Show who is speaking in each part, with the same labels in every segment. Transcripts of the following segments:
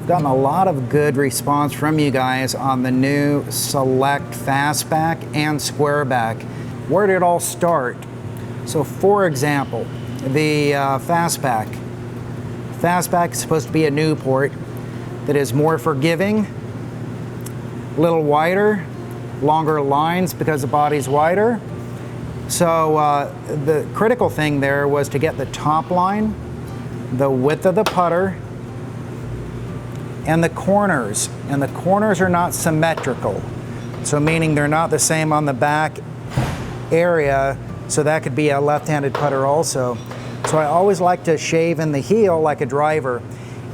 Speaker 1: I've gotten a lot of good response from you guys on the new Select Fastback and Squareback. Where did it all start? So for example, the Fastback. Fastback is supposed to be a Newport that is more forgiving, a little wider, longer lines because the body's wider. So the critical thing there was to get the top line, the width of the putter, and the corners. And the corners are not symmetrical. So meaning they're not the same on the back area, so that could be a left-handed putter also. So I always like to shave in the heel like a driver.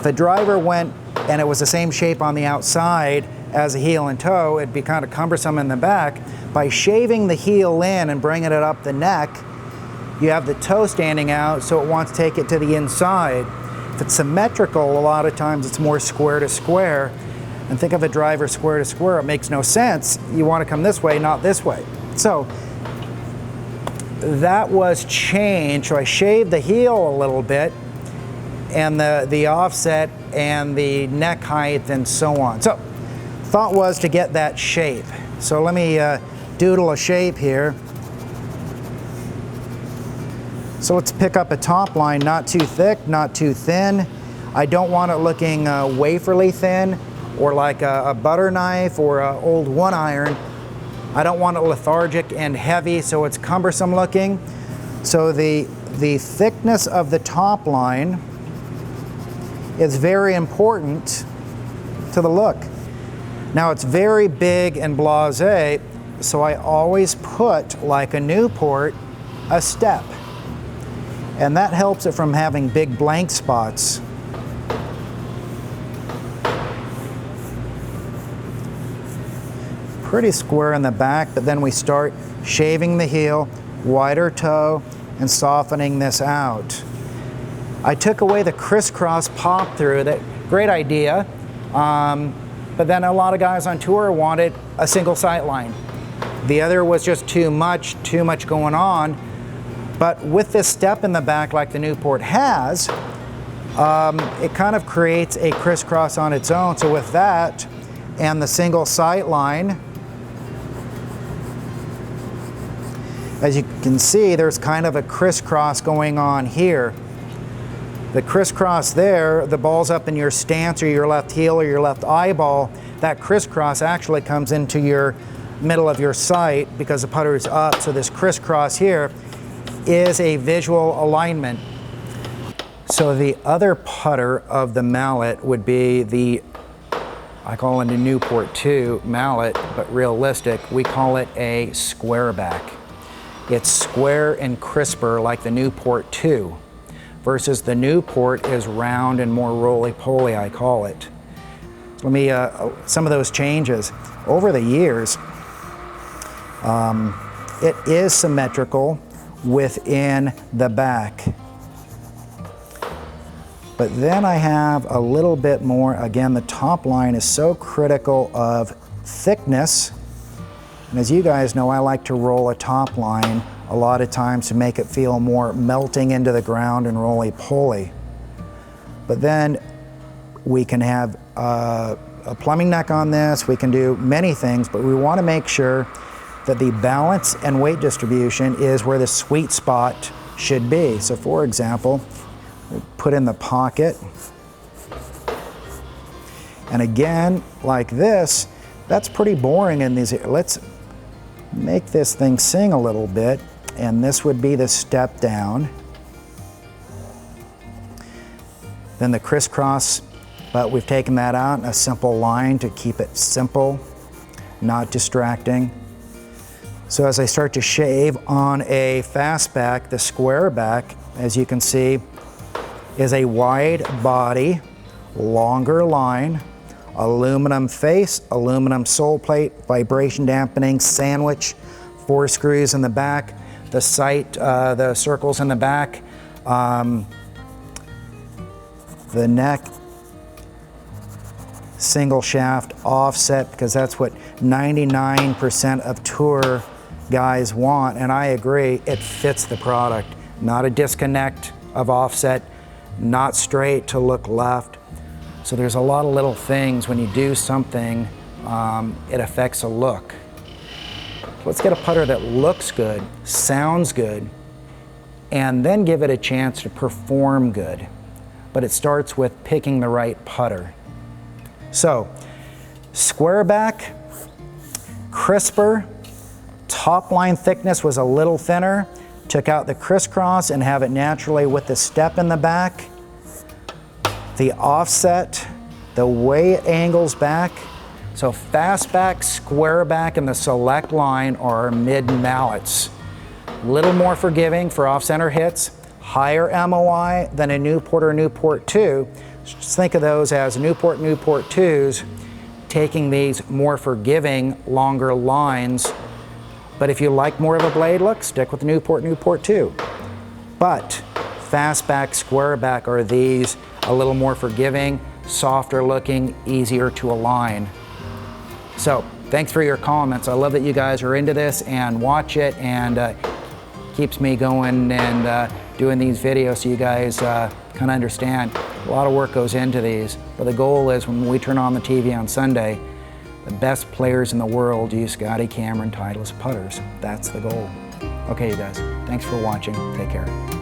Speaker 1: If a driver went and it was the same shape on the outside as a heel and toe, it'd be kind of cumbersome in the back. By shaving the heel in and bringing it up the neck, you have the toe standing out, so it wants to take it to the inside. If it's symmetrical, a lot of times it's more square to square. And think of a driver square to square, it makes no sense. You want to come this way, not this way. So that was changed. So I shaved the heel a little bit, and the offset and the neck height and so on. So thought was to get that shape. So let me doodle a shape here. So let's pick up a top line, not too thick, not too thin. I don't want it looking waferly thin or like a butter knife or an old 1-iron. I don't want it lethargic and heavy so it's cumbersome looking. So the thickness of the top line is very important to the look. Now it's very big and blasé, so I always put, like a Newport, a step. And that helps it from having big blank spots. Pretty square in the back, but then we start shaving the heel, wider toe, and softening this out. I took away the crisscross pop through. That great idea, but then a lot of guys on tour wanted a single sight line. The other was just too much going on. But with this step in the back like the Newport has, it kind of creates a crisscross on its own. So with that and the single sight line, as you can see, there's kind of a crisscross going on here. The crisscross there, the ball's up in your stance or your left heel or your left eyeball. That crisscross actually comes into your middle of your sight because the putter is up. So this crisscross here is a visual alignment. So the other putter of the mallet would be the, I call it a Newport 2 mallet, but realistic, we call it a squareback. It's square and crisper like the Newport 2, versus the Newport is round and more roly-poly, I call it. Let me, some of those changes. Over the years, it is symmetrical within the back. But then I have a little bit more, again, the top line is so critical of thickness. And as you guys know, I like to roll a top line a lot of times to make it feel more melting into the ground and roly-poly. But then we can have a plumbing neck on this, we can do many things, but we want to make sure that the balance and weight distribution is where the sweet spot should be. So for example, we put in the pocket, and again, like this, that's pretty boring in these. Let's make this thing sing a little bit, and this would be the step down. Then the crisscross, but we've taken that out in a simple line to keep it simple, not distracting. So as I start to shave on a fastback, the squareback, as you can see, is a wide body, longer line, aluminum face, aluminum sole plate, vibration dampening, sandwich, 4 screws in the back, the sight, the circles in the back, the neck, single shaft offset, because that's what 99% of tour guys want, and I agree, it fits the product. Not a disconnect of offset, not straight to look left. So there's a lot of little things when you do something, it affects a look. Let's get a putter that looks good, sounds good, and then give it a chance to perform good. But it starts with picking the right putter. So, Squareback, crisper, top line thickness was a little thinner, took out the crisscross and have it naturally with the step in the back. The offset, the way it angles back. So Fastback, Squareback, and the Select line are mid-mallets. A little more forgiving for off-center hits, higher MOI than a Newport or Newport 2. Just think of those as Newport 2s, taking these more forgiving, longer lines. But if you like more of a blade look, stick with the Newport 2. But Fastback, Squareback are these a little more forgiving, softer looking, easier to align. So thanks for your comments. I love that you guys are into this and watch it, and keeps me going and doing these videos so you guys kind of understand. A lot of work goes into these, but the goal is when we turn on the TV on Sunday, the best players in the world use Scotty Cameron Titleist putters. That's the goal. Okay, you guys, thanks for watching. Take care.